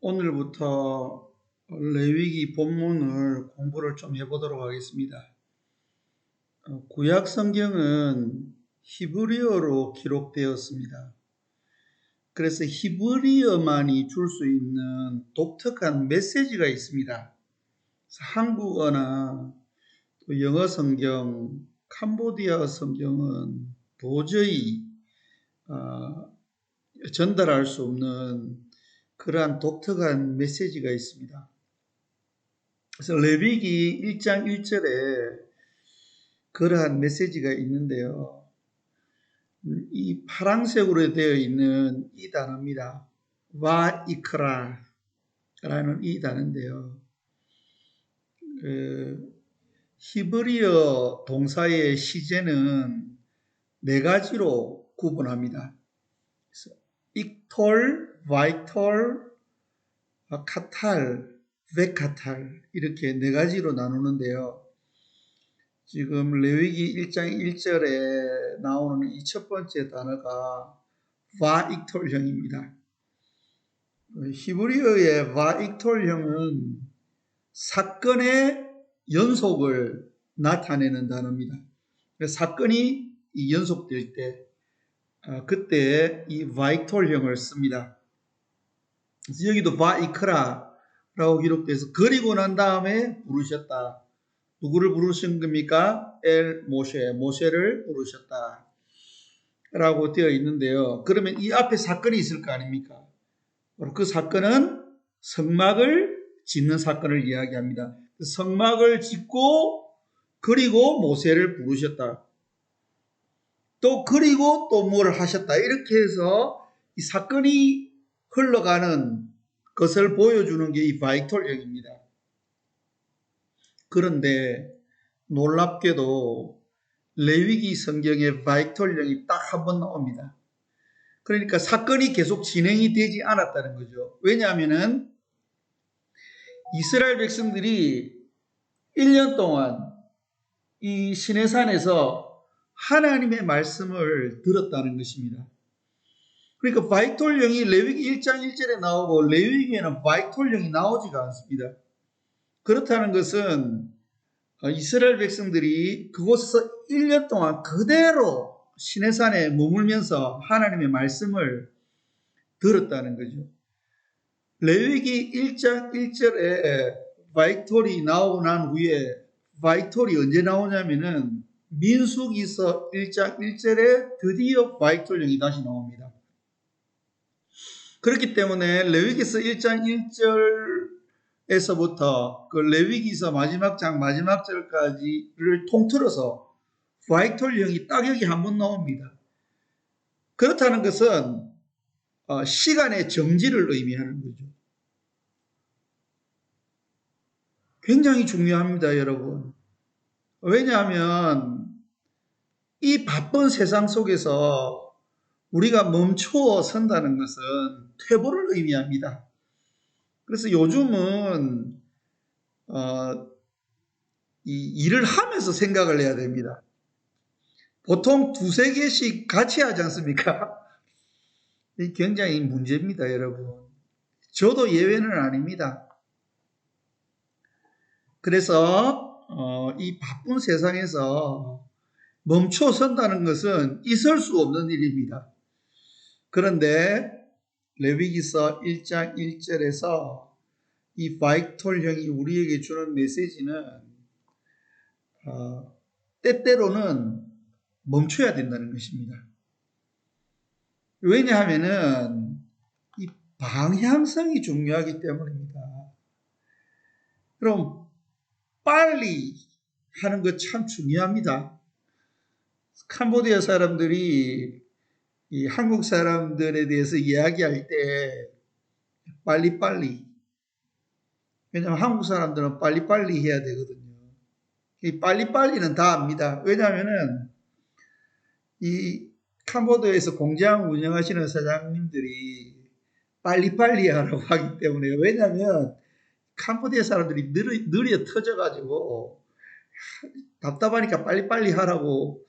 오늘부터 레위기 본문을 공부를 좀 해보도록 하겠습니다. 구약 성경은 히브리어로 기록되었습니다. 그래서 히브리어만이 줄 수 있는 독특한 메시지가 있습니다. 한국어나 또 영어 성경, 캄보디아 성경은 도저히 전달할 수 없는 그러한 독특한 메시지가 있습니다. 그래서 레위기 1장 1절에 그러한 메시지가 있는데요. 이 파란색으로 되어 있는 이 단어입니다. 와이크라 라는 이 단어인데요. 히브리어 동사의 시제는 네 가지로 구분합니다. 익톨, 바이톨, 카탈, 베카탈 이렇게 네 가지로 나누는데요. 지금 레위기 1장 1절에 나오는 이 첫 번째 단어가 바익톨형입니다. 히브리어의 바익톨형은 사건의 연속을 나타내는 단어입니다. 사건이 연속될 때 그때 이 바익톨형을 씁니다. 그래서 여기도 바이크라라고 기록돼서 그리고 난 다음에 부르셨다. 누구를 부르신 겁니까? 모세를 부르셨다. 라고 되어 있는데요. 그러면 이 앞에 사건이 있을 거 아닙니까? 그 사건은 성막을 짓는 사건을 이야기합니다. 성막을 짓고 그리고 모세를 부르셨다. 또 그리고 또 뭘 하셨다. 이렇게 해서 이 사건이 흘러가는 것을 보여주는 게 이 바이톨형입니다. 그런데 놀랍게도 레위기 성경에 바이톨형이 딱 한 번 나옵니다. 그러니까 사건이 계속 진행이 되지 않았다는 거죠. 왜냐하면은 이스라엘 백성들이 1년 동안 이 시내산에서 하나님의 말씀을 들었다는 것입니다. 그러니까 바이톨형이 레위기 1장 1절에 나오고 레위기에는 바이톨형이 나오지가 않습니다. 그렇다는 것은 이스라엘 백성들이 그곳에서 1년 동안 그대로 시내산에 머물면서 하나님의 말씀을 들었다는 거죠. 레위기 1장 1절에 바이톨이 나오고 난 후에 바이톨이 언제 나오냐면은 민수기서 1장 1절에 드디어 바이톨령이 다시 나옵니다. 그렇기 때문에 레위기서 1장 1절에서부터 그 레위기서 마지막 장 마지막 절까지를 통틀어서 바이톨령이 딱 여기 한번 나옵니다. 그렇다는 것은 시간의 정지를 의미하는 거죠. 굉장히 중요합니다, 여러분. 왜냐하면 이 바쁜 세상 속에서 우리가 멈추어 선다는 것은 퇴보를 의미합니다. 그래서 요즘은 이 일을 하면서 생각을 해야 됩니다. 보통 두세 개씩 같이 하지 않습니까? 이 굉장히 문제입니다, 여러분. 저도 예외는 아닙니다. 그래서 이 바쁜 세상에서 멈춰 선다는 것은 있을 수 없는 일입니다. 그런데 레위기서 1장 1절에서 이 바이톨형이 우리에게 주는 메시지는 때때로는 멈춰야 된다는 것입니다. 왜냐하면은 이 방향성이 중요하기 때문입니다. 그럼 빨리 하는 것 참 중요합니다. 캄보디아 사람들이 이 한국 사람들에 대해서 이야기할 때 빨리빨리, 왜냐하면 한국 사람들은 빨리빨리 해야 되거든요. 이 빨리빨리는 다 압니다. 왜냐하면은 이 캄보디아에서 공장 운영하시는 사장님들이 빨리빨리 하라고 하기 때문에, 왜냐하면 캄보디아 사람들이 느려 터져가지고 답답하니까 빨리빨리 하라고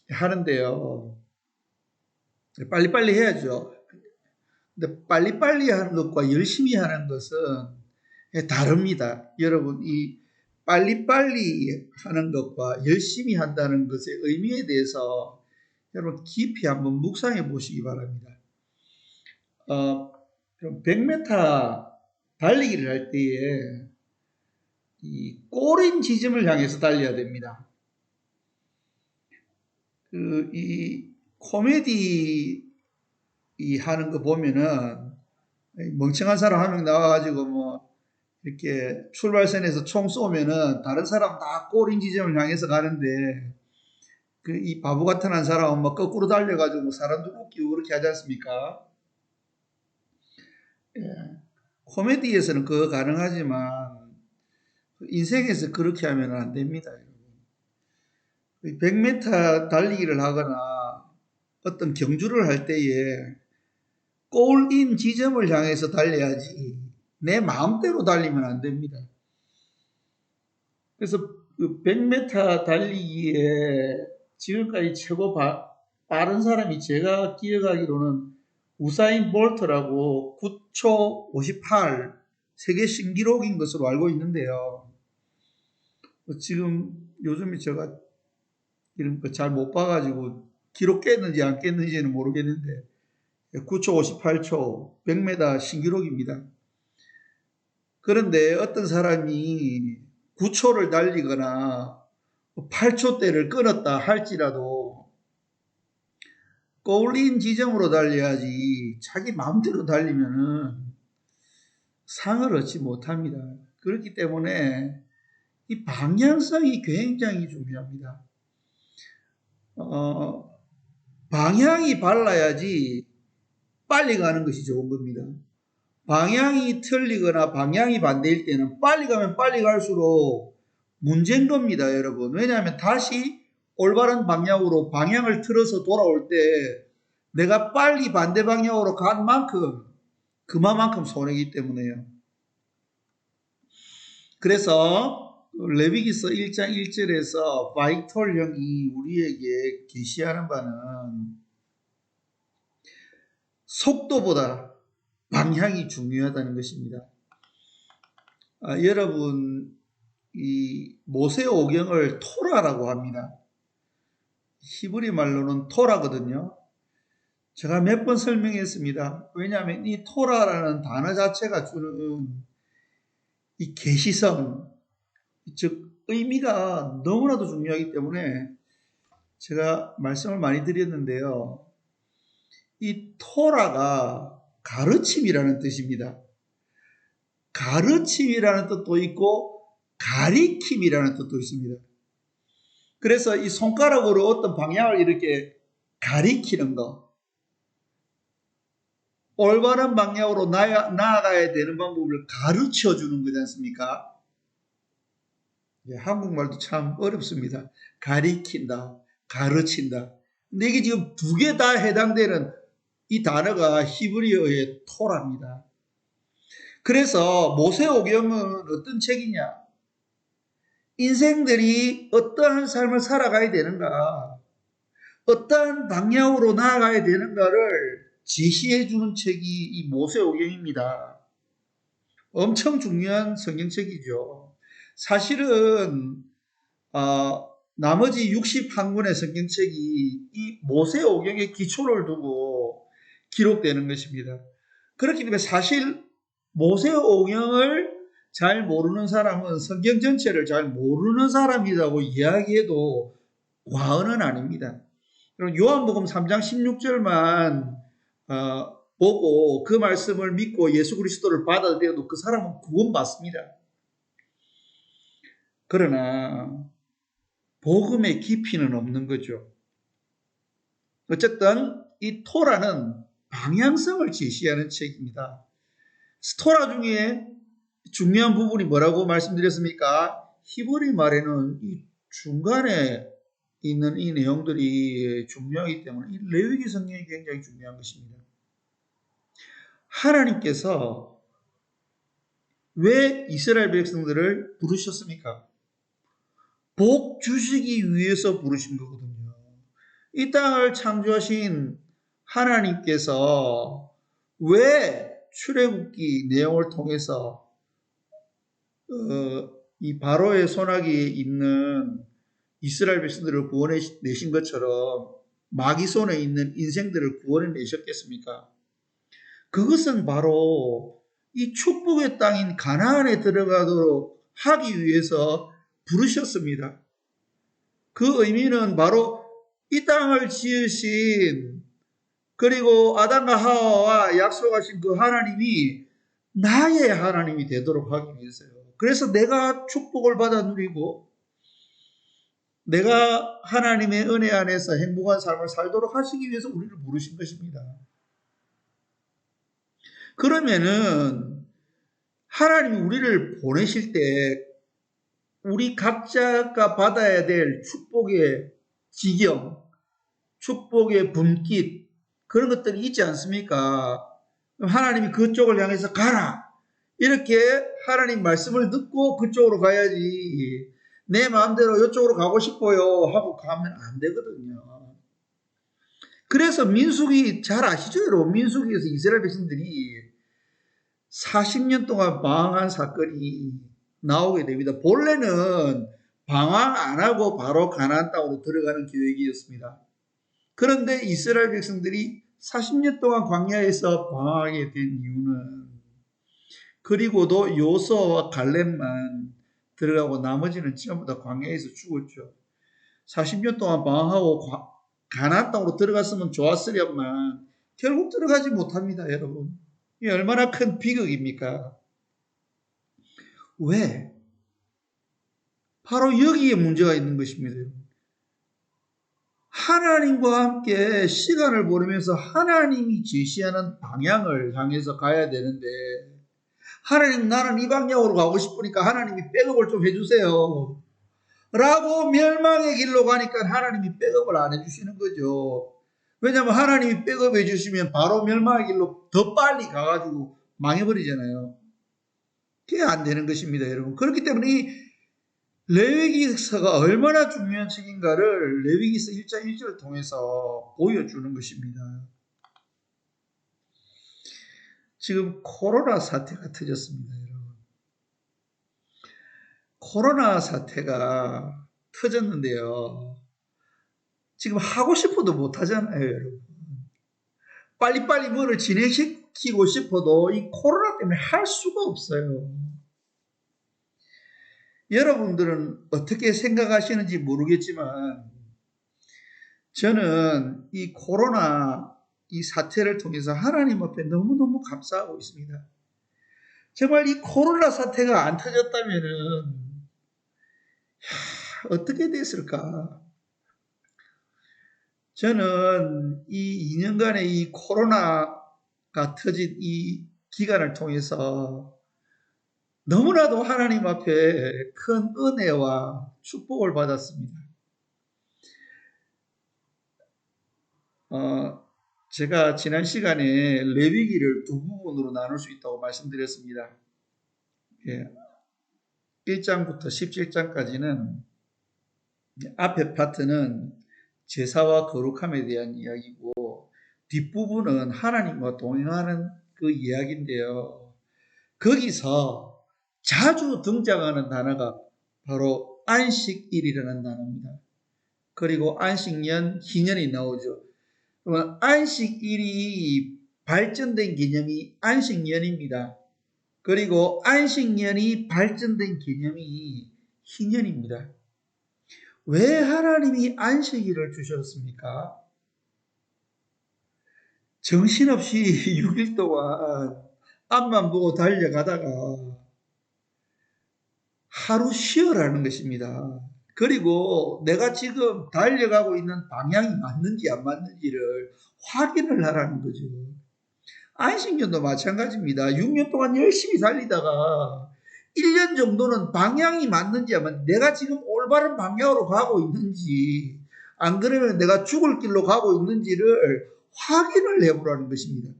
하는데요. 빨리빨리 해야죠. 근데 빨리빨리 하는 것과 열심히 하는 것은 다릅니다. 여러분, 이 빨리빨리 하는 것과 열심히 한다는 것의 의미에 대해서 여러분 깊이 한번 묵상해 보시기 바랍니다. 100m 달리기를 할 때에 이 꼬린 지점을 향해서 달려야 됩니다. 이 코미디 하는 거 보면은 멍청한 사람 한 명 나와가지고 뭐 이렇게 출발선에서 총 쏘면은 다른 사람 다 꼬린 지점을 향해서 가는데 이 바보 같은 한 사람은 뭐 거꾸로 달려가지고 뭐 사람들 웃기고 그렇게 하지 않습니까? 예. 코미디에서는 그거 가능하지만 인생에서 그렇게 하면 안 됩니다. 100m 달리기를 하거나 어떤 경주를 할 때에 골인 지점을 향해서 달려야지 내 마음대로 달리면 안 됩니다. 그래서 100m 달리기에 지금까지 최고 빠른 사람이 제가 기억하기로는 우사인 볼트라고 9초 58 세계 신기록인 것으로 알고 있는데요. 지금 요즘에 제가 이런 거 잘 못 봐가지고 기록 깼는지 안 깼는지는 모르겠는데 9초 58초 100m 신기록입니다. 그런데 어떤 사람이 9초를 달리거나 8초대를 끊었다 할지라도 골인 지점으로 달려야지 자기 마음대로 달리면은 상을 얻지 못합니다. 그렇기 때문에 이 방향성이 굉장히 중요합니다. 방향이 발라야지 빨리 가는 것이 좋은 겁니다. 방향이 틀리거나 방향이 반대일 때는 빨리 가면 빨리 갈수록 문제인 겁니다, 여러분. 왜냐하면 다시 올바른 방향으로 방향을 틀어서 돌아올 때 내가 빨리 반대 방향으로 간 만큼 그만큼 손해이기 때문에요. 그래서 레위기서 1장 1절에서 바이톨 형이 우리에게 계시하는 바는 속도보다 방향이 중요하다는 것입니다. 여러분, 이 모세오경을 토라라고 합니다. 히브리 말로는 토라거든요. 제가 몇 번 설명했습니다. 왜냐하면 이 토라라는 단어 자체가 주는 이 계시성, 즉 의미가 너무나도 중요하기 때문에 제가 말씀을 많이 드렸는데요. 이 토라가 가르침이라는 뜻입니다. 가르침이라는 뜻도 있고 가리킴이라는 뜻도 있습니다. 그래서 이 손가락으로 어떤 방향을 이렇게 가리키는 거, 올바른 방향으로 나아가야 되는 방법을 가르쳐 주는 거지 않습니까? 한국말도 참 어렵습니다. 가리킨다, 가르친다. 근데 이게 지금 두 개 다 해당되는 이 단어가 히브리어의 토라입니다. 그래서 모세오경은 어떤 책이냐? 인생들이 어떠한 삶을 살아가야 되는가, 어떠한 방향으로 나아가야 되는가를 지시해 주는 책이 이 모세오경입니다. 엄청 중요한 성경책이죠. 사실은 나머지 61권의 성경책이 이 모세오경의 기초를 두고 기록되는 것입니다. 그렇기 때문에 사실 모세오경을 잘 모르는 사람은 성경 전체를 잘 모르는 사람이라고 이야기해도 과언은 아닙니다. 요한복음 3장 16절만 보고 그 말씀을 믿고 예수 그리스도를 받아들여도 그 사람은 구원받습니다. 그러나 복음의 깊이는 없는 거죠. 어쨌든 이 토라는 방향성을 제시하는 책입니다. 토라 중에 중요한 부분이 뭐라고 말씀드렸습니까? 히브리 말에는 이 중간에 있는 이 내용들이 중요하기 때문에 이 레위기 성경이 굉장히 중요한 것입니다. 하나님께서 왜 이스라엘 백성들을 부르셨습니까? 복 주시기 위해서 부르신 거거든요. 이 땅을 창조하신 하나님께서 왜 출애굽기 내용을 통해서 이 바로의 손아귀에 있는 이스라엘 백성들을 구원해내신 것처럼 마귀 손에 있는 인생들을 구원해내셨겠습니까? 그것은 바로 이 축복의 땅인 가나안에 들어가도록 하기 위해서 부르셨습니다. 그 의미는 바로 이 땅을 지으신, 그리고 아담과 하와와 약속하신 그 하나님이 나의 하나님이 되도록 하기 위해서요. 그래서 내가 축복을 받아 누리고 내가 하나님의 은혜 안에서 행복한 삶을 살도록 하시기 위해서 우리를 부르신 것입니다. 그러면은 하나님이 우리를 보내실 때 우리 각자가 받아야 될 축복의 지경, 축복의 분깃, 그런 것들이 있지 않습니까? 하나님이 그쪽을 향해서 가라, 이렇게 하나님 말씀을 듣고 그쪽으로 가야지, 내 마음대로 이쪽으로 가고 싶어요 하고 가면 안 되거든요. 그래서 민수기 잘 아시죠, 여러분? 민수기에서 이스라엘 백성들이 40년 동안 방황한 사건이 나오게 됩니다. 본래는 방황 안 하고 바로 가나안 땅으로 들어가는 계획이었습니다. 그런데 이스라엘 백성들이 40년 동안 광야에서 방황하게 된 이유는, 그리고도 요수아와 갈렙만 들어가고 나머지는 전부 다 광야에서 죽었죠. 40년 동안 방황하고 가나안 땅으로 들어갔으면 좋았으련만 결국 들어가지 못합니다, 여러분. 이게 얼마나 큰 비극입니까? 왜? 바로 여기에 문제가 있는 것입니다. 하나님과 함께 시간을 보내면서 하나님이 제시하는 방향을 향해서 가야 되는데, 하나님, 나는 이 방향으로 가고 싶으니까 하나님이 백업을 좀 해주세요 라고 멸망의 길로 가니까 하나님이 백업을 안 해주시는 거죠. 왜냐하면 하나님이 백업해 주시면 바로 멸망의 길로 더 빨리 가가지고 망해버리잖아요. 그게 안 되는 것입니다, 여러분. 그렇기 때문에 이 레위기서가 얼마나 중요한 책인가를 레위기서 1장 1절을 통해서 보여주는 것입니다. 지금 코로나 사태가 터졌습니다, 여러분. 코로나 사태가 터졌는데요. 지금 하고 싶어도 못 하잖아요, 여러분. 빨리빨리 뭐를 진행시키고 싶어도 이 코로나 때문에 할 수가 없어요. 여러분들은 어떻게 생각하시는지 모르겠지만 저는 이 코로나 이 사태를 통해서 하나님 앞에 너무너무 감사하고 있습니다. 정말 이 코로나 사태가 안 터졌다면은 어떻게 됐을까? 저는 이 2년간의 이 코로나가 터진 이 기간을 통해서 너무나도 하나님 앞에 큰 은혜와 축복을 받았습니다. 제가 지난 시간에 레위기를 두 부분으로 나눌 수 있다고 말씀드렸습니다. 1장부터 17장까지는 앞에 파트는 제사와 거룩함에 대한 이야기고, 뒷부분은 하나님과 동행하는 그 이야기인데요. 거기서 자주 등장하는 단어가 바로 안식일이라는 단어입니다. 그리고 안식년, 희년이 나오죠. 그러면 안식일이 발전된 개념이 안식년입니다. 그리고 안식년이 발전된 개념이 희년입니다. 왜 하나님이 안식일을 주셨습니까? 정신없이 6일 동안 앞만 보고 달려가다가 하루 쉬어라는 것입니다. 그리고 내가 지금 달려가고 있는 방향이 맞는지 안 맞는지를 확인을 하라는 거죠. 안식년도 마찬가지입니다. 6년 동안 열심히 달리다가 1년 정도는 방향이 맞는지 안 맞는지, 내가 지금 올바른 방향으로 가고 있는지, 안 그러면 내가 죽을 길로 가고 있는지를 확인을 해보라는 것입니다.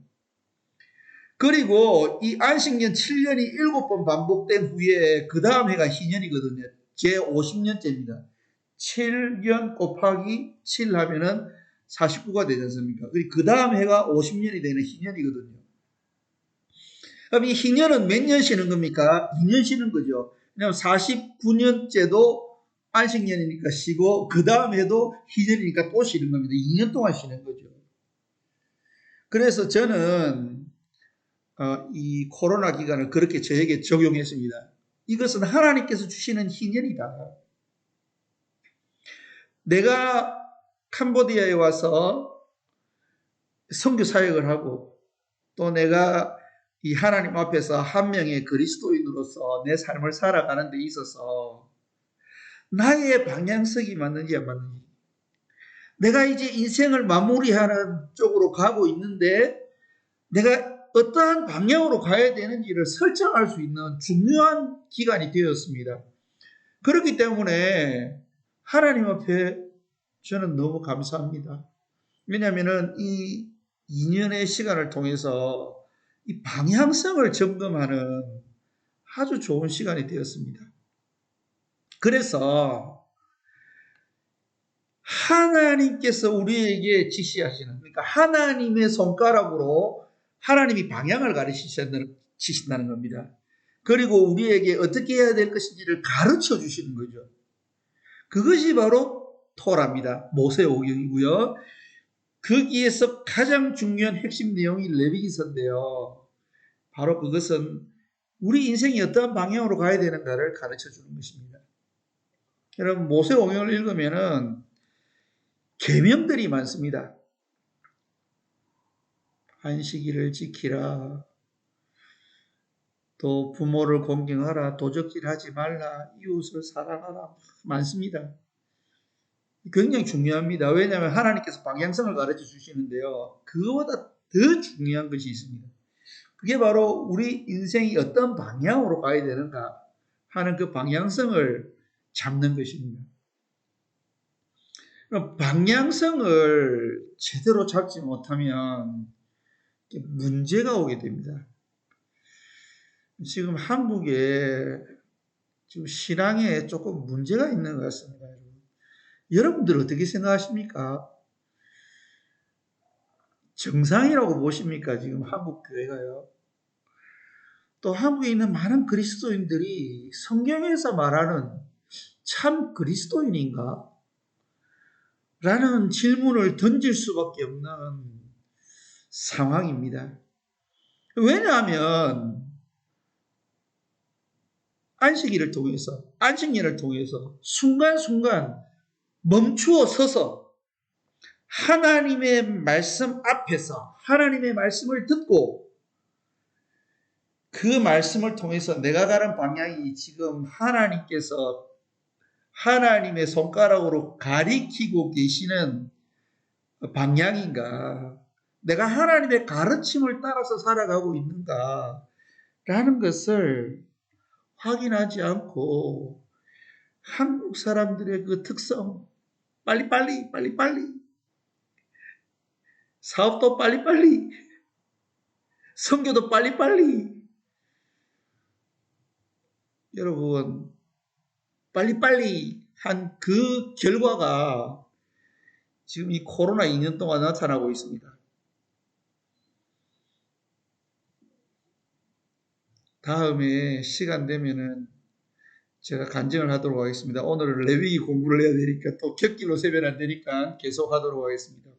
그리고 이 안식년 7년이 7번 반복된 후에 그 다음 해가 희년이거든요. 제 50년째입니다. 7년 곱하기 7 하면은 49가 되지 않습니까? 그 다음 해가 50년이 되는 희년이거든요. 그럼 이 희년은 몇 년 쉬는 겁니까? 2년 쉬는 거죠. 왜냐하면 49년째도 안식년이니까 쉬고 그 다음 해도 희년이니까 또 쉬는 겁니다. 2년 동안 쉬는 거죠. 그래서 저는 이 코로나 기간을 그렇게 저에게 적용했습니다. 이것은 하나님께서 주시는 희년이다. 내가 캄보디아에 와서 선교 사역을 하고 또 내가 이 하나님 앞에서 한 명의 그리스도인으로서 내 삶을 살아가는 데 있어서 나의 방향성이 맞는지 안 맞는지, 내가 이제 인생을 마무리하는 쪽으로 가고 있는데 내가 어떠한 방향으로 가야 되는지를 설정할 수 있는 중요한 기간이 되었습니다. 그렇기 때문에 하나님 앞에 저는 너무 감사합니다. 왜냐하면 이 2년의 시간을 통해서 이 방향성을 점검하는 아주 좋은 시간이 되었습니다. 그래서 하나님께서 우리에게 지시하시는, 그러니까 하나님의 손가락으로 하나님이 방향을 가르치신다는 겁니다. 그리고 우리에게 어떻게 해야 될 것인지를 가르쳐 주시는 거죠. 그것이 바로 토라입니다. 모세오경이고요. 거기에서 가장 중요한 핵심 내용이 레위기서인데요. 바로 그것은 우리 인생이 어떤 방향으로 가야 되는가를 가르쳐 주는 것입니다. 여러분, 모세오경을 읽으면은 계명들이 많습니다. 안식일을 지키라, 또 부모를 공경하라, 도적질 하지 말라, 이웃을 사랑하라, 많습니다. 굉장히 중요합니다. 왜냐하면 하나님께서 방향성을 가르쳐 주시는데요. 그거보다 더 중요한 것이 있습니다. 그게 바로 우리 인생이 어떤 방향으로 가야 되는가 하는 그 방향성을 잡는 것입니다. 방향성을 제대로 잡지 못하면 문제가 오게 됩니다. 지금 한국에 지금 신앙에 조금 문제가 있는 것 같습니다. 여러분들 어떻게 생각하십니까? 정상이라고 보십니까? 지금 한국 교회가요. 또 한국에 있는 많은 그리스도인들이 성경에서 말하는 참 그리스도인인가? 라는 질문을 던질 수밖에 없는 상황입니다. 왜냐하면 안식일을 통해서 순간순간 멈추어 서서 하나님의 말씀 앞에서 하나님의 말씀을 듣고 그 말씀을 통해서 내가 가는 방향이 지금 하나님께서 하나님의 손가락으로 가리키고 계시는 방향인가? 내가 하나님의 가르침을 따라서 살아가고 있는가? 라는 것을 확인하지 않고 한국 사람들의 그 특성, 빨리빨리, 사업도 빨리빨리, 선교도 빨리빨리. 여러분, 빨리빨리 한 그 결과가 지금 이 코로나 2년 동안 나타나고 있습니다. 다음에 시간 되면은 제가 간증을 하도록 하겠습니다. 오늘은 레위기 공부를 해야 되니까 또 곁길로 세면 안 되니까 계속 하도록 하겠습니다.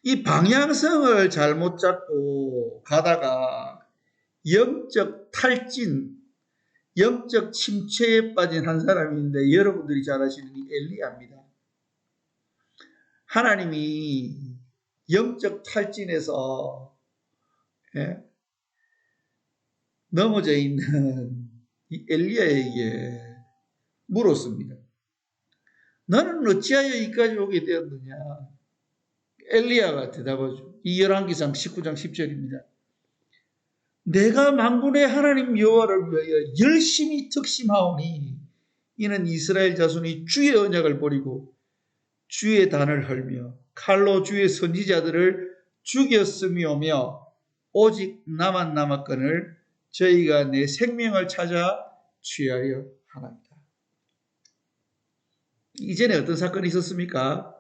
이 방향성을 잘못 잡고 가다가 영적 탈진, 영적 침체에 빠진 한 사람인데 여러분들이 잘 아시는 이 엘리야입니다. 하나님이 영적 탈진에서 넘어져 있는 이 엘리야에게 물었습니다. 너는 어찌하여 여기까지 오게 되었느냐? 엘리야가 대답하죠. 이 열왕기상 19장 10절입니다. 내가 만군의 하나님 여호와를 위하여 열심히 특심하오니 이는 이스라엘 자손이 주의 언약을 버리고 주의 단을 헐며 칼로 주의 선지자들을 죽였음이오며 오직 나만 남았거늘 저희가 내 생명을 찾아 취하려 하나이다. 이전에 어떤 사건이 있었습니까?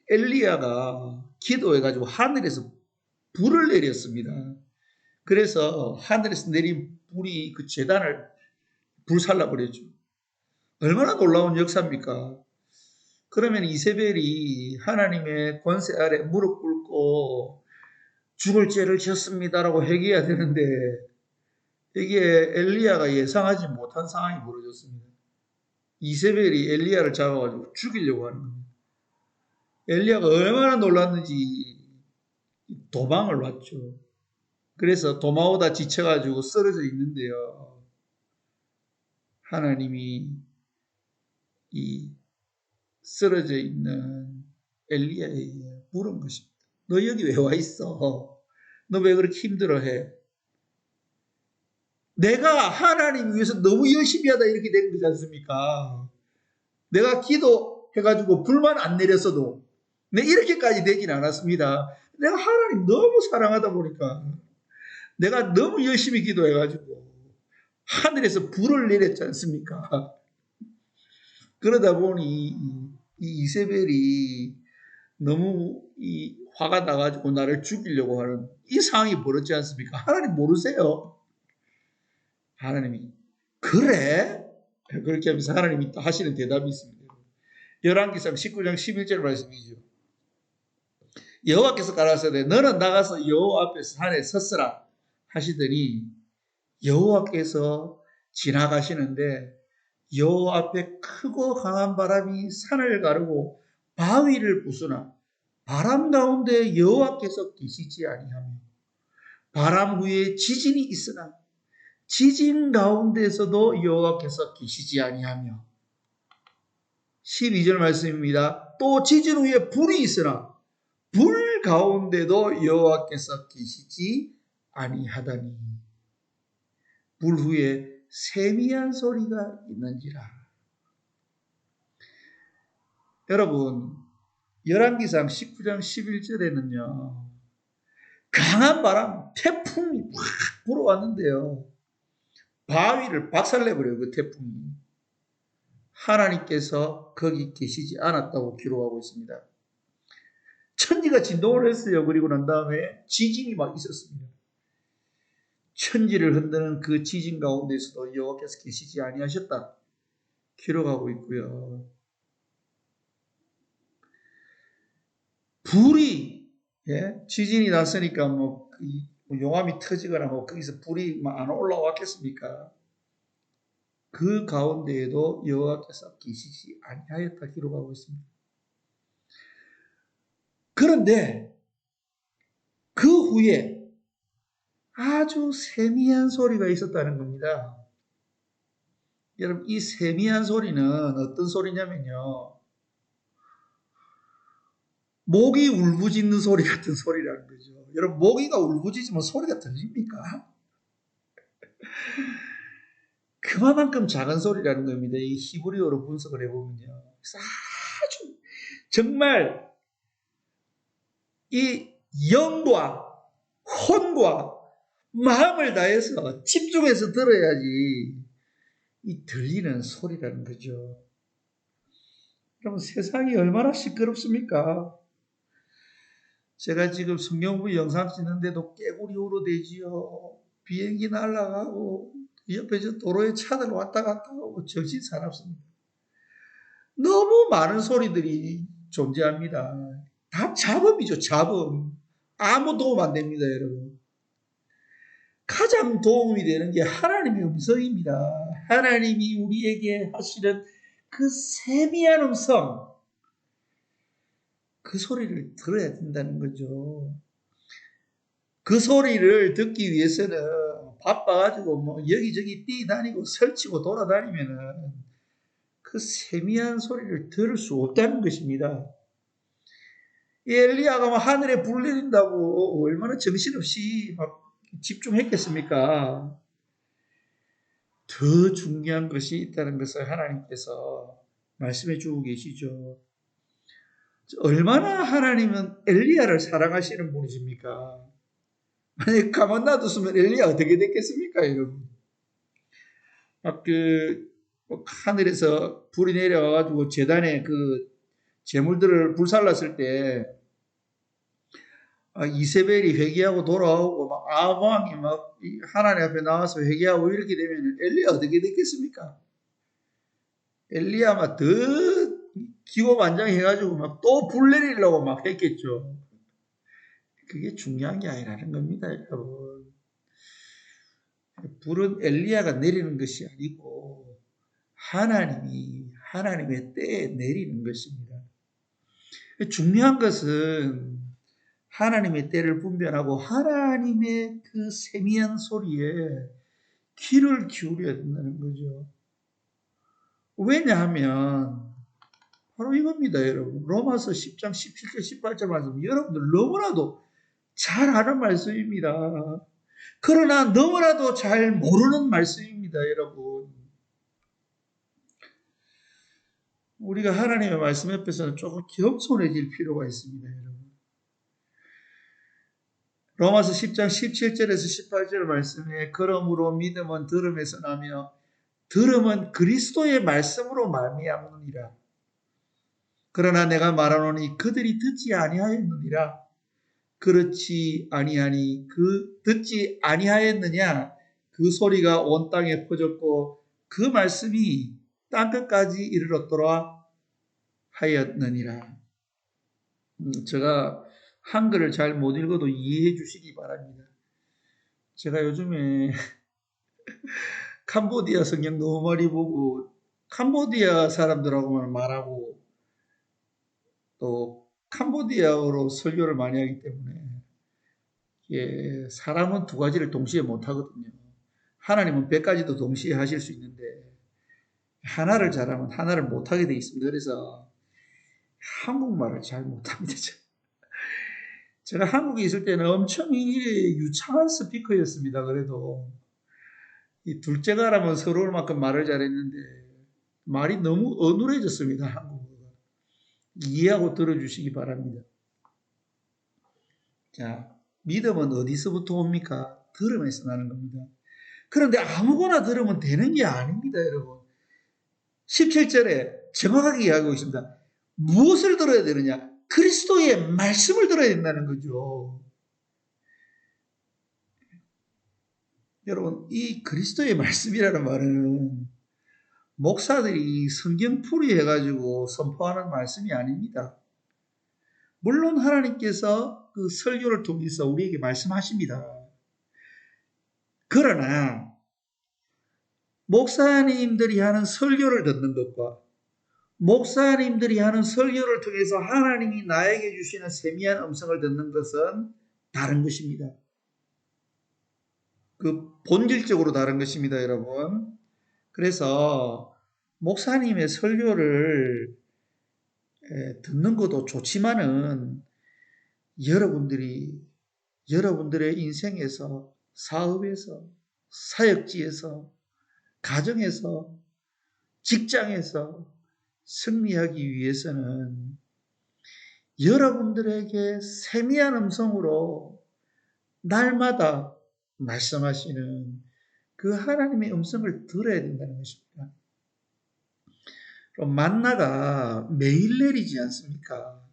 엘리야가 기도해가지고 하늘에서 불을 내렸습니다. 그래서 하늘에서 내린 불이 그 제단을 불살라 버렸죠. 얼마나 놀라운 역사입니까? 그러면 이세벨이 하나님의 권세 아래 무릎 꿇고 죽을 죄를 지었습니다라고 회개해야 되는데 이게 엘리야가 예상하지 못한 상황이 벌어졌습니다. 이세벨이 엘리야를 잡아가지고 죽이려고 하는 겁니다. 엘리야가 얼마나 놀랐는지 도망을 왔죠. 그래서 도망오다 지쳐가지고 쓰러져 있는데요. 하나님이 이 쓰러져 있는 엘리야에게 물은 것입니다. 너 여기 왜 와 있어? 너 왜 그렇게 힘들어해? 내가 하나님 위해서 너무 열심히 하다 이렇게 된 거지 않습니까? 내가 기도해가지고 불만 안 내렸어도 내 이렇게까지 되진 않았습니다. 내가 하나님 너무 사랑하다 보니까 내가 너무 열심히 기도해가지고 하늘에서 불을 내렸지 않습니까? 그러다 보니 이 이세벨이 너무 화가 나가지고 나를 죽이려고 하는 이 상황이 벌어지지 않습니까? 하나님 모르세요? 하나님이 그래? 그렇게 하면서 하나님이 또 하시는 대답이 있습니다. 열왕기상 19장 11절 말씀이죠. 여호와께서 가라사대 너는 나가서 여호와 앞에서 산에 섰으라 하시더니 여호와께서 지나가시는데 여호와 앞에 크고 강한 바람이 산을 가르고 바위를 부수나 바람 가운데 여호와께서 계시지 아니하며 바람 후에 지진이 있으나 지진 가운데서도 여호와께서 계시지 아니하며 12절 말씀입니다. 또 지진 후에 불이 있으나 불 가운데도 여호와께서 계시지 아니하다니 불 후에 세미한 소리가 있는지라. 여러분 열왕기상 19장 11절에는요. 강한 바람, 태풍이 확 불어왔는데요. 바위를 박살내버려요. 그 태풍이. 하나님께서 거기 계시지 않았다고 기록하고 있습니다. 천지가 진동을 했어요. 그리고 난 다음에 지진이 막 있었습니다. 천지를 흔드는 그 지진 가운데서도 여호와께서 계시지 아니하셨다. 기록하고 있고요. 불이 지진이 났으니까 뭐 용암이 터지거나 뭐 거기서 불이 안 올라왔겠습니까? 그 가운데에도 여호와께서 계시지 아니하였다 기록하고 있습니다. 그런데 그 후에 아주 세미한 소리가 있었다는 겁니다. 여러분 이 세미한 소리는 어떤 소리냐면요. 모기 울부짖는 소리 같은 소리라는 거죠. 여러분 모기가 울부짖으면 소리가 들립니까? 그만큼 작은 소리라는 겁니다. 이 히브리어로 분석을 해보면요. 아주 정말 이 영과 혼과 마음을 다해서 집중해서 들어야지 이 들리는 소리라는 거죠. 여러분 세상이 얼마나 시끄럽습니까? 제가 지금 성경부 영상 찍는데도 깨구리 우러대지요. 비행기 날아가고 옆에 저 도로에 차들 왔다 갔다 하고 정신 사납습니다. 너무 많은 소리들이 존재합니다. 다 잡음이죠. 잡음. 아무 도움 안 됩니다. 여러분. 가장 도움이 되는 게 하나님의 음성입니다. 하나님이 우리에게 하시는 그 세미한 음성, 그 소리를 들어야 된다는 거죠. 그 소리를 듣기 위해서는 바빠가지고 뭐 여기저기 뛰다니고 설치고 돌아다니면은 그 세미한 소리를 들을 수 없다는 것입니다. 엘리야가 막 하늘에 불 내린다고 얼마나 정신없이 막 집중했겠습니까? 더 중요한 것이 있다는 것을 하나님께서 말씀해 주고 계시죠. 얼마나 하나님은 엘리야를 사랑하시는 분이십니까? 만약 가만 놔뒀으면 엘리야 어떻게 됐겠습니까, 여러분? 하늘에서 불이 내려와가지고 제단에 그 재물들을 불살랐을 때 이세벨이 회개하고 돌아오고 막 아방이 막 하나님 앞에 나와서 회개하고 이렇게 되면 엘리야 어떻게 됐겠습니까? 엘리야 막 더 기고만장해가지고 막 또 불 내리려고 막 했겠죠. 그게 중요한 게 아니라는 겁니다, 여러분. 불은 엘리야가 내리는 것이 아니고 하나님이 하나님의 때에 내리는 것입니다. 중요한 것은 하나님의 때를 분별하고 하나님의 그 세미한 소리에 귀를 기울여야 된다는 거죠. 왜냐하면 바로 이겁니다, 여러분. 로마서 10장 17절 18절 말씀 여러분들 너무나도 잘 아는 말씀입니다. 그러나 너무나도 잘 모르는 말씀입니다, 여러분. 우리가 하나님의 말씀 옆에서는 조금 겸손해질 필요가 있습니다, 여러분. 로마서 10장 17절에서 18절 말씀에 그러므로 믿음은 들음에서 나며 들음은 그리스도의 말씀으로 말미암느니라. 그러나 내가 말하노니 그들이 듣지 아니하였느니라. 그렇지 아니하니 듣지 아니하였느냐? 그 소리가 온 땅에 퍼졌고 그 말씀이 땅끝까지 이르렀더라 하였느니라. 제가 한글을 잘 못 읽어도 이해해 주시기 바랍니다. 제가 요즘에 캄보디아 성경 너무 많이 보고 캄보디아 사람들하고만 말하고 또 캄보디아어로 설교를 많이 하기 때문에 사람은 두 가지를 동시에 못 하거든요. 하나님은 100가지도 동시에 하실 수 있는데 하나를 잘하면 하나를 못 하게 돼 있습니다. 그래서 한국말을 잘 못합니다. 제가 한국에 있을 때는 엄청 유창한 스피커였습니다. 그래도 이 둘째가라면 서러울 만큼 말을 잘했는데 말이 너무 어눌해졌습니다. 한국어가. 이해하고 들어주시기 바랍니다. 자, 믿음은 어디서부터 옵니까? 들음에서 나는 겁니다. 그런데 아무거나 들으면 되는 게 아닙니다, 여러분. 17절에 정확하게 이야기하고 있습니다. 무엇을 들어야 되느냐? 그리스도의 말씀을 들어야 된다는 거죠. 여러분, 이 그리스도의 말씀이라는 말은 목사들이 성경풀이 해가지고 선포하는 말씀이 아닙니다. 물론 하나님께서 그 설교를 통해서 우리에게 말씀하십니다. 그러나 목사님들이 하는 설교를 듣는 것과 목사님들이 하는 설교를 통해서 하나님이 나에게 주시는 세미한 음성을 듣는 것은 다른 것입니다. 그 본질적으로 다른 것입니다, 여러분. 그래서 목사님의 설교를 듣는 것도 좋지만은 여러분들의 인생에서 사업에서 사역지에서 가정에서 직장에서 승리하기 위해서는 여러분들에게 세미한 음성으로 날마다 말씀하시는 그 하나님의 음성을 들어야 된다는 것입니다. 그럼 만나가 매일 내리지 않습니까?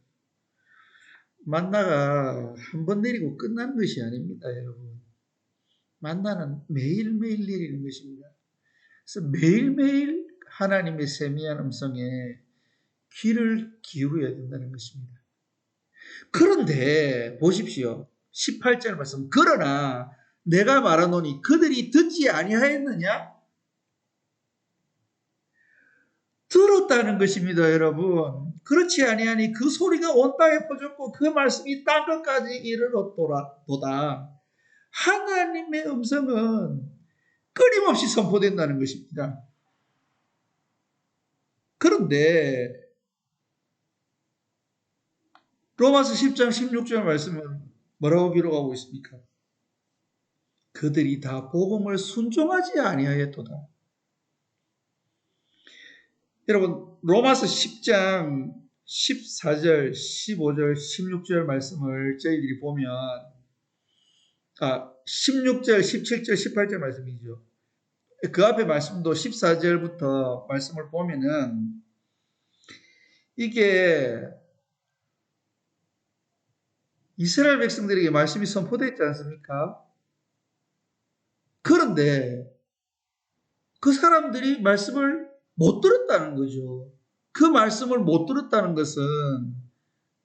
만나가 한 번 내리고 끝나는 것이 아닙니다, 여러분. 만나는 매일매일 내리는 것입니다. 그래서 매일매일 하나님의 세미한 음성에 귀를 기울여야 된다는 것입니다. 그런데 보십시오. 18절 말씀. 그러나 내가 말하노니 그들이 듣지 아니하였느냐? 들었다는 것입니다, 여러분. 그렇지 아니하니 그 소리가 온 땅에 퍼졌고 그 말씀이 땅끝까지 이르렀도다. 하나님의 음성은 끊임없이 선포된다는 것입니다. 그런데 로마서 10장 16절 말씀은 뭐라고 기록하고 있습니까? 그들이 다 복음을 순종하지 아니하였도다. 여러분, 로마서 10장 14절, 15절, 16절 말씀을 저희들이 보면 16절, 17절, 18절 말씀이죠. 그 앞에 말씀도 14절부터 말씀을 보면은 이게 이스라엘 백성들에게 말씀이 선포됐지 않습니까? 그런데 그 사람들이 말씀을 못 들었다는 거죠. 그 말씀을 못 들었다는 것은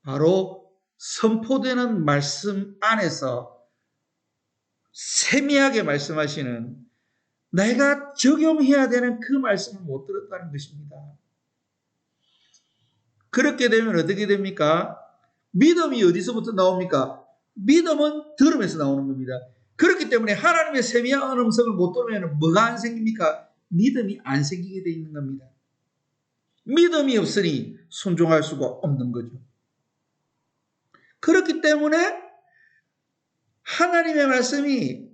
바로 선포되는 말씀 안에서 세미하게 말씀하시는 내가 적용해야 되는 그 말씀을 못 들었다는 것입니다. 그렇게 되면 어떻게 됩니까? 믿음이 어디서부터 나옵니까? 믿음은 들음에서 나오는 겁니다. 그렇기 때문에 하나님의 세미한 음성을 못 들으면 뭐가 안 생깁니까? 믿음이 안 생기게 되어 있는 겁니다. 믿음이 없으니 순종할 수가 없는 거죠. 그렇기 때문에 하나님의 말씀이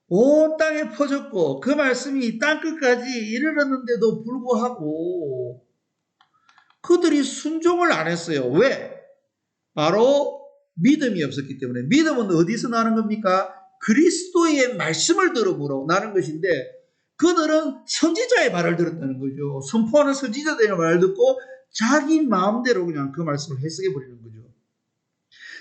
온 땅에 퍼졌고 그 말씀이 땅끝까지 이르렀는데도 불구하고 그들이 순종을 안 했어요. 왜? 바로 믿음이 없었기 때문에. 믿음은 어디서 나는 겁니까? 그리스도의 말씀을 들음으로 나는 것인데 그들은 선지자의 말을 들었다는 거죠. 선포하는 선지자들의 말을 듣고 자기 마음대로 그냥 그 말씀을 해석해 버리는 거죠.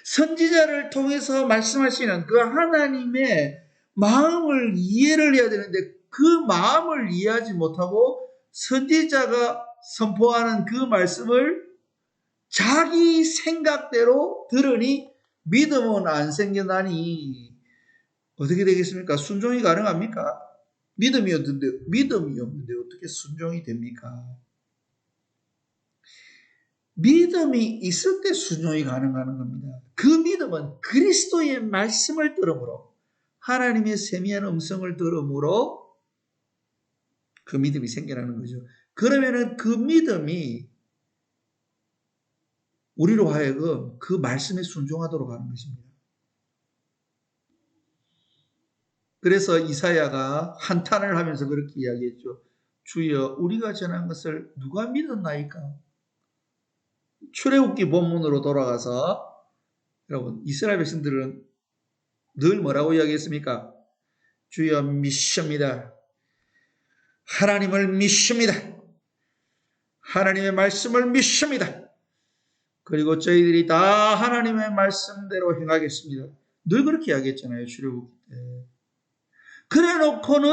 선지자를 통해서 말씀하시는 그 하나님의 마음을 이해를 해야 되는데 그 마음을 이해하지 못하고 선지자가 선포하는 그 말씀을 자기 생각대로 들으니 믿음은 안 생겨나니 어떻게 되겠습니까? 순종이 가능합니까? 믿음이 없는데 어떻게 순종이 됩니까? 믿음이 있을 때 순종이 가능한 겁니다. 그 믿음은 그리스도의 말씀을 들음으로 하나님의 세미한 음성을 들음으로 그 믿음이 생겨나는 거죠. 그러면은 그 믿음이 우리로 하여금 그 말씀에 순종하도록 하는 것입니다. 그래서 이사야가 한탄을 하면서 그렇게 이야기했죠. 주여 우리가 전한 것을 누가 믿었나이까? 출애굽기 본문으로 돌아가서 여러분 이스라엘 백성들은 늘 뭐라고 이야기했습니까? 주여 믿습니다. 하나님을 믿습니다. 하나님의 말씀을 믿습니다. 그리고 저희들이 다 하나님의 말씀대로 행하겠습니다. 늘 그렇게 이야기했잖아요. 출애굽기 때. 그래 놓고는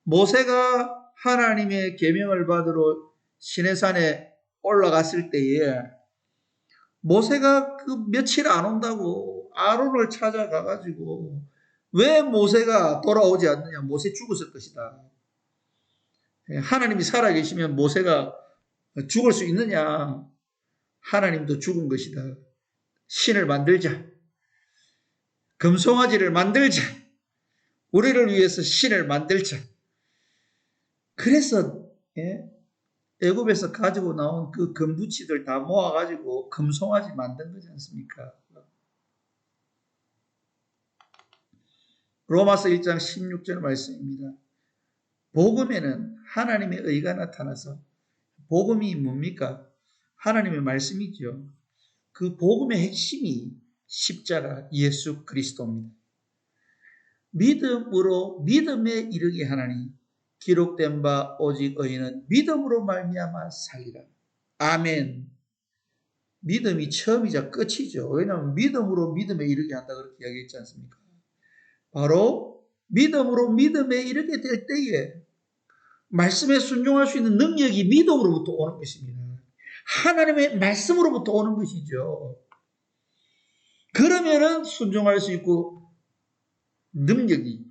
모세가 하나님의 계명을 받으러 시내산에 올라갔을 때에 모세가 그 며칠 안 온다고 아론을 찾아가가지고 왜 모세가 돌아오지 않느냐? 모세 죽었을 것이다. 하나님이 살아계시면 모세가 죽을 수 있느냐? 하나님도 죽은 것이다. 신을 만들자. 금송아지를 만들자. 우리를 위해서 신을 만들자. 그래서 애굽에서 가지고 나온 그 금부치들 다 모아가지고 금송아지 만든 거지 않습니까? 로마서 1장 16절 말씀입니다. 복음에는 하나님의 의가 나타나서 복음이 뭡니까? 하나님의 말씀이죠. 그 복음의 핵심이 십자가 예수 그리스도입니다. 믿음으로 믿음에 이르게 하나니 기록된 바 오직 의인은 믿음으로 말미암아 살리라. 아멘. 믿음이 처음이자 끝이죠. 왜냐하면 믿음으로 믿음에 이르게 한다 그렇게 이야기했지 않습니까? 바로 믿음으로 믿음에 이르게 될 때에 말씀에 순종할 수 있는 능력이 믿음으로부터 오는 것입니다. 하나님의 말씀으로부터 오는 것이죠. 그러면은 순종할 수 있고 능력이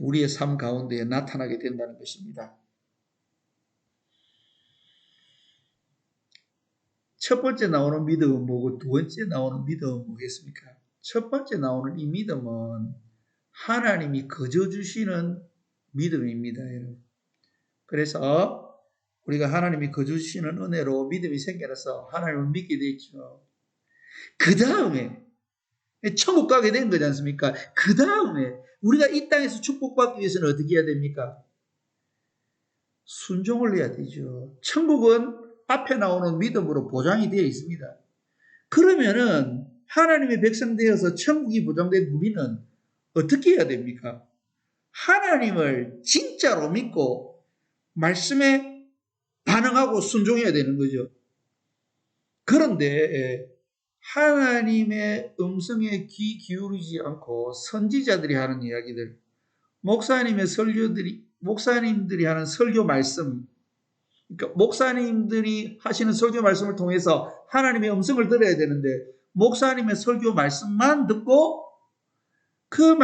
우리의 삶 가운데 나타나게 된다는 것입니다. 첫 번째 나오는 믿음은 뭐고 두 번째 나오는 믿음은 뭐겠습니까? 첫 번째 나오는 이 믿음은 하나님이 거저 주시는 믿음입니다, 여러분. 그래서 우리가 하나님이 거저 주시는 은혜로 믿음이 생겨나서 하나님을 믿게 되죠. 그 다음에 천국 가게 된 거지 않습니까? 그 다음에 우리가 이 땅에서 축복받기 위해서는 어떻게 해야 됩니까? 순종을 해야 되죠. 천국은 앞에 나오는 믿음으로 보장이 되어 있습니다. 그러면은 하나님의 백성 되어서 천국이 보장된 우리는 어떻게 해야 됩니까? 하나님을 진짜로 믿고 말씀에 반응하고 순종해야 되는 거죠. 그런데 하나님의 음성에 귀 기울이지 않고 선지자들이 하는 이야기들, 목사님들이 하는 설교 말씀, 그러니까 목사님들이 하시는 설교 말씀을 통해서 하나님의 음성을 들어야 되는데 목사님의 설교 말씀만 듣고 그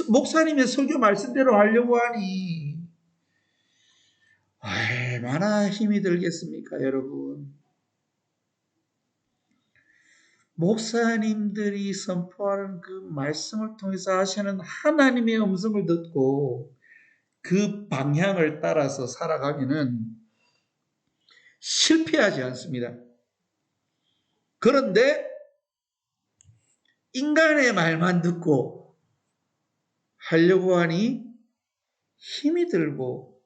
목사님의 설교 말씀대로 하려고 하니 얼마나 힘이 들겠습니까, 여러분? 목사님들이 선포하는 그 말씀을 통해서 하시는 하나님의 음성을 듣고 그 방향을 따라서 살아가면은 실패하지 않습니다. 그런데 인간의 말만 듣고 하려고 하니 힘이 들고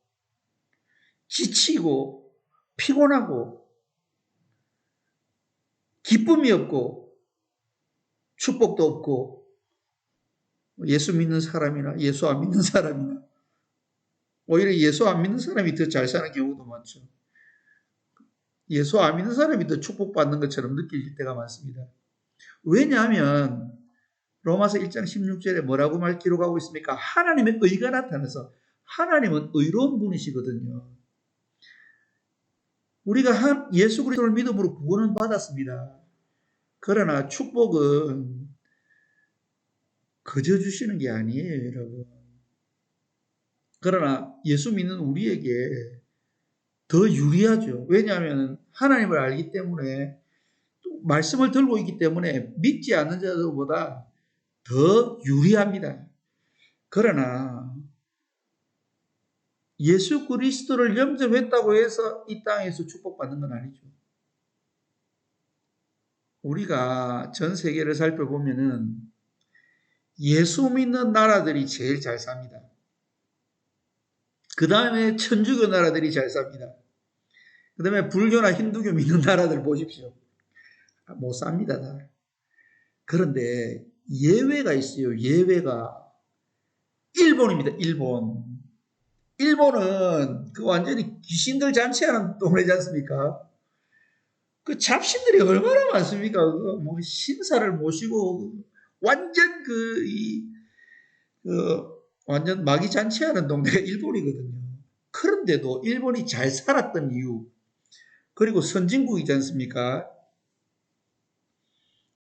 지치고 피곤하고 기쁨이 없고 축복도 없고 예수 믿는 사람이나 예수 안 믿는 사람이나 오히려 예수 안 믿는 사람이 더 잘 사는 경우도 많죠. 예수 안 믿는 사람이 더 축복받는 것처럼 느낄 때가 많습니다. 왜냐하면 로마서 1장 16절에 뭐라고 기록하고 있습니까? 하나님의 의가 나타나서 하나님은 의로운 분이시거든요. 우리가 예수 그리스도를 믿음으로 구원은 받았습니다. 그러나 축복은 거저 주시는 게 아니에요, 여러분. 그러나 예수 믿는 우리에게 더 유리하죠. 왜냐하면 하나님을 알기 때문에 또 말씀을 들고 있기 때문에 믿지 않는 자들보다 더 유리합니다. 그러나 예수 그리스도를 영접했다고 해서 이 땅에서 축복받는 건 아니죠. 우리가 전 세계를 살펴보면은 예수 믿는 나라들이 제일 잘 삽니다. 그 다음에 천주교 나라들이 잘 삽니다. 그 다음에 불교나 힌두교 믿는 나라들 보십시오. 못 삽니다, 다. 그런데 예외가 있어요. 예외가 일본입니다. 일본은 그 완전히 귀신들 잔치하는 동네지 않습니까? 그 잡신들이 얼마나 많습니까? 뭐 신사를 모시고 완전 완전 마귀 잔치하는 동네가 일본이거든요. 그런데도 일본이 잘 살았던 이유, 그리고 선진국이지 않습니까?